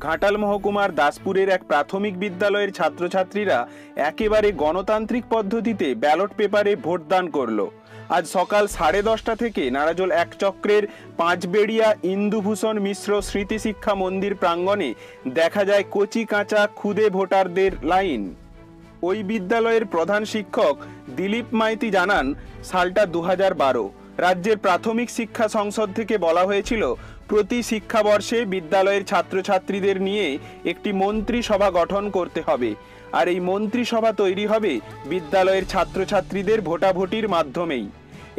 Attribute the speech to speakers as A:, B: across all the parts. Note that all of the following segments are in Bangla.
A: ঘাটাল মহকুমার দাসপুরের এক প্রাথমিক বিদ্যালয়ের ছাত্রছাত্রীরা একেবারে গণতান্ত্রিক পদ্ধতিতে ব্যালট পেপারে ভোটদান করলো। আজ সকাল 10:30 থেকে নারাজোল এক চক্রের পাঁচবেড়িয়া ইন্দুভূষণ মিশ্র স্মৃতি শিক্ষা মন্দির প্রাঙ্গণে দেখা যায় কচি কাঁচা খুদে ভোটারদের লাইন। ওই বিদ্যালয়ের প্রধান শিক্ষক দিলীপ মাইতি জানান, সালটা 2012। রাজ্যের প্রাথমিক শিক্ষা সংসদ থেকে বলা হয়েছিল প্রতি শিক্ষাবর্ষে বিদ্যালয়ের ছাত্রছাত্রীদের নিয়ে একটি মন্ত্রিসভা গঠন করতে হবে, আর এই মন্ত্রিসভা তৈরি হবে বিদ্যালয়ের ছাত্রছাত্রীদের ভোটাভুটির মাধ্যমেই।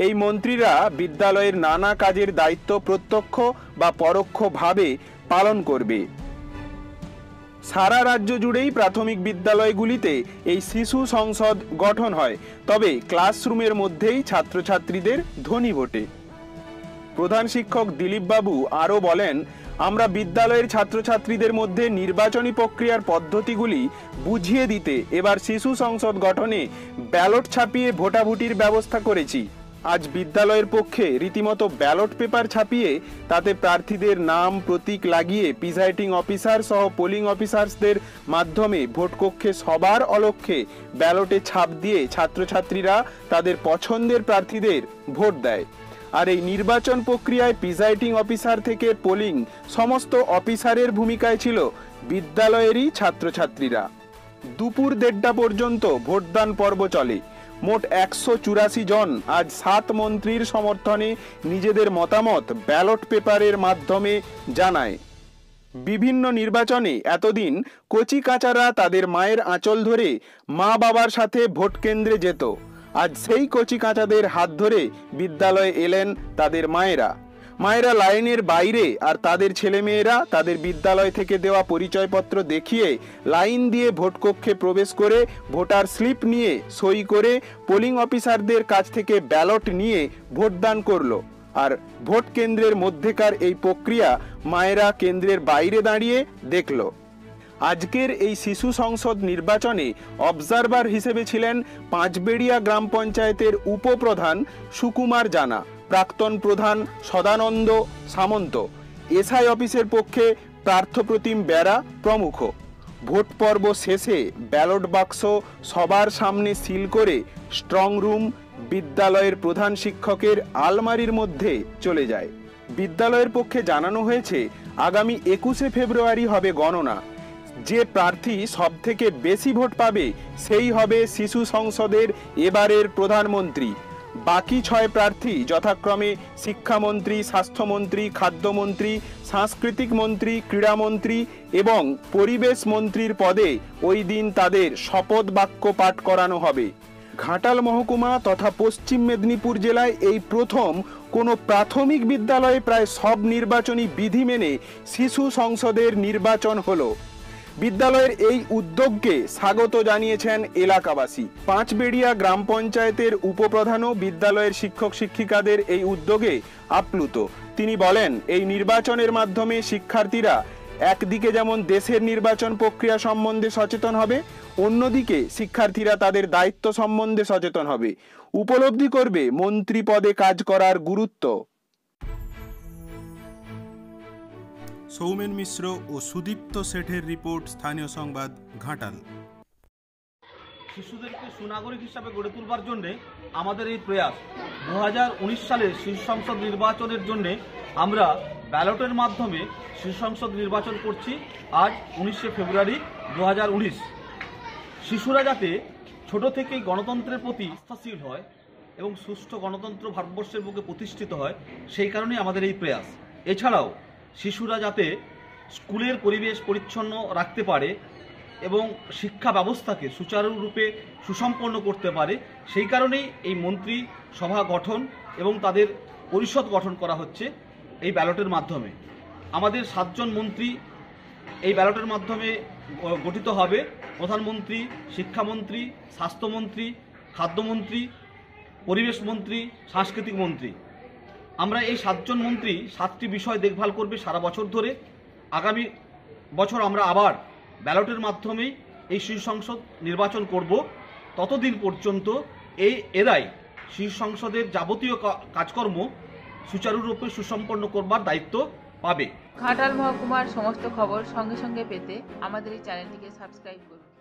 A: এই মন্ত্রীরা বিদ্যালয়ের নানা কাজের দায়িত্ব প্রত্যক্ষ বা পরোক্ষভাবে পালন করবে। সারা রাজ্য জুড়েই প্রাথমিক বিদ্যালয়গুলিতে এই শিশু সংসদ গঠন হয়, তবে ক্লাসরুমের মধ্যেই ছাত্রছাত্রীদের ধ্বনি ভোটে। প্রধান শিক্ষক দিলীপ বাবু আরও বলেন, আমরা বিদ্যালয়ের ছাত্রছাত্রীদের মধ্যে নির্বাচনী প্রক্রিয়ার পদ্ধতিগুলি বুঝিয়ে দিতে এবার শিশু সংসদ গঠনে ব্যালট ছাপিয়ে ভোটাভুটির ব্যবস্থা করেছি। আজ বিদ্যালয়ের পক্ষে রীতিমতো ব্যালট পেপার ছাপিয়ে তাতে প্রার্থীদের নাম প্রতীক লাগিয়ে প্রিজাইডিং অফিসার সহ পোলিং অফিসার্সদের মাধ্যমে ভোটকক্ষে সবার অলক্ষ্যে ব্যালটে ছাপ দিয়ে ছাত্রছাত্রীরা তাদের পছন্দের প্রার্থীদের ভোট দেয়। আর এই নির্বাচন প্রক্রিয়ায় প্রিজাইডিং অফিসার থেকে পোলিং সমস্ত অফিসারের ভূমিকায় ছিল বিদ্যালয়েরই ছাত্রছাত্রীরা। দুপুর 1:30 পর্যন্ত ভোটদান পর্ব চলে। মোট 184 জন আজ 7 মন্ত্রীর সমর্থনে নিজেদের মতামত ব্যালট পেপারের মাধ্যমে জানায়। বিভিন্ন নির্বাচনে এতদিন কচি কাচারা তাদের মায়ের আঁচল ধরে মা বাবার সাথে ভোট কেন্দ্রে যেত। আজ সেই কচি কাঁচাদের হাত ধরে বিদ্যালয়ে এলেন তাদের মায়েরা। লাইনের বাইরে আর তাদের ছেলেমেয়েরা তাদের বিদ্যালয় থেকে দেওয়া পরিচয়পত্র দেখিয়ে লাইন দিয়ে ভোটকক্ষে প্রবেশ করে ভোটার স্লিপ নিয়ে সই করে পোলিং অফিসারদের কাছ থেকে ব্যালট নিয়ে ভোটদান করলো। আর ভোট কেন্দ্রের মধ্যেকার এই প্রক্রিয়া মায়েরা কেন্দ্রের বাইরে দাঁড়িয়ে দেখলো। আজকের এই শিশু সংসদ নির্বাচনে অবজারভার হিসেবে ছিলেন পাঁচবেড়িয়া গ্রাম পঞ্চায়েতের উপপ্রধান সুকুমার জানা, প্রাক্তন প্রধান সদানন্দ সামন্ত, এসআই অফিসের পক্ষে পার্থপ্রতিম বেরা প্রমুখ। ভোট পর্ব শেষে ব্যালট বাক্স সবার সামনে সিল করে স্ট্রং রুম বিদ্যালয়ের প্রধান শিক্ষকের আলমারির মধ্যে চলে যায়। বিদ্যালয়ের পক্ষে জানানো হয়েছে আগামী 21শে ফেব্রুয়ারি হবে গণনা। যে প্রার্থী সবথেকে বেশি ভোট পাবে সেই হবে শিশু সংসদের এবারের প্রধানমন্ত্রী। বাকি 6 প্রার্থী যথাক্রমে শিক্ষামন্ত্রী, স্বাস্থ্যমন্ত্রী, খাদ্যমন্ত্রী, সাংস্কৃতিক মন্ত্রী, ক্রীড়ামন্ত্রী এবং পরিবেশ মন্ত্রীর পদে ওই দিন তাদের শপথ বাক্য পাঠ করানো হবে। ঘাটাল মহকুমা তথা পশ্চিম মেদিনীপুর জেলায় এই প্রথম কোনো প্রাথমিক বিদ্যালয়ে প্রায় সব নির্বাচনী বিধি মেনে শিশু সংসদের নির্বাচন হলো। বিদ্যালয়ের এই উদ্যোগকে স্বাগত জানিয়েছেন এলাকাবাসী। পাঁচবেড়িয়া গ্রাম পঞ্চায়েতের উপপ্রধানও বিদ্যালয়ের শিক্ষক শিক্ষিকাদের এই উদ্যোগে আপ্লুত। তিনি বলেন, এই নির্বাচনের মাধ্যমে শিক্ষার্থীরা একদিকে যেমন দেশের নির্বাচন প্রক্রিয়া সম্বন্ধে সচেতন হবে, অন্যদিকে শিক্ষার্থীরা তাদের দায়িত্ব সম্বন্ধে সচেতন হবে, উপলব্ধি করবে মন্ত্রী পদে কাজ করার গুরুত্ব। সৌমেন মিশ্র ও সুদীপ্ত শেঠের রিপোর্ট, স্থানীয় সংবাদ, ঘাটাল।
B: শিশুদেরকে সুনাগরিক হিসাবে গড়ে তুলবার জন্য আমাদের এই প্রয়াস। 2019 সালে শিশু সংসদ নির্বাচনের জন্য আমরা ব্যালটের মাধ্যমে শিশু সংসদ নির্বাচন করছি আজ 19শে ফেব্রুয়ারি 2019। শিশুরা যাতে ছোট থেকেই গণতন্ত্রের প্রতি আস্থাশীল হয় এবং সুষ্ঠু গণতন্ত্র ভারতবর্ষের বুকে প্রতিষ্ঠিত হয়, সেই কারণেই আমাদের এই প্রয়াস। এছাড়াও শিশুরা যাতে স্কুলের পরিবেশ পরিচ্ছন্ন রাখতে পারে এবং শিক্ষা ব্যবস্থাকে সুচারুরূপে সুসম্পন্ন করতে পারে, সেই কারণেই এই মন্ত্রী সভা গঠন এবং তাদের পরিষদ গঠন করা হচ্ছে এই ব্যালটের মাধ্যমে। আমাদের 7 জন মন্ত্রী এই ব্যালটের মাধ্যমে গঠিত হবে। প্রধানমন্ত্রী, শিক্ষামন্ত্রী, স্বাস্থ্যমন্ত্রী, খাদ্যমন্ত্রী, পরিবেশ মন্ত্রী, সাংস্কৃতিক মন্ত্রী। আমরা এই 7 জন মন্ত্রী 7টি বিষয় দেখভাল করবে সারা বছর ধরে। আগামী বছর আমরা আবার ব্যালটের মাধ্যমেই এই শিশু সংসদ নির্বাচন করব। ততদিন পর্যন্ত এরাই শিশু সংসদের যাবতীয় কাজকর্ম সুচারুরূপে সুসম্পন্ন করবার দায়িত্ব পাবে।
C: ঘাটাল মহকুমার সমস্ত খবর সঙ্গে সঙ্গে পেতে আমাদের এই চ্যানেলটিকে সাবস্ক্রাইব করুন।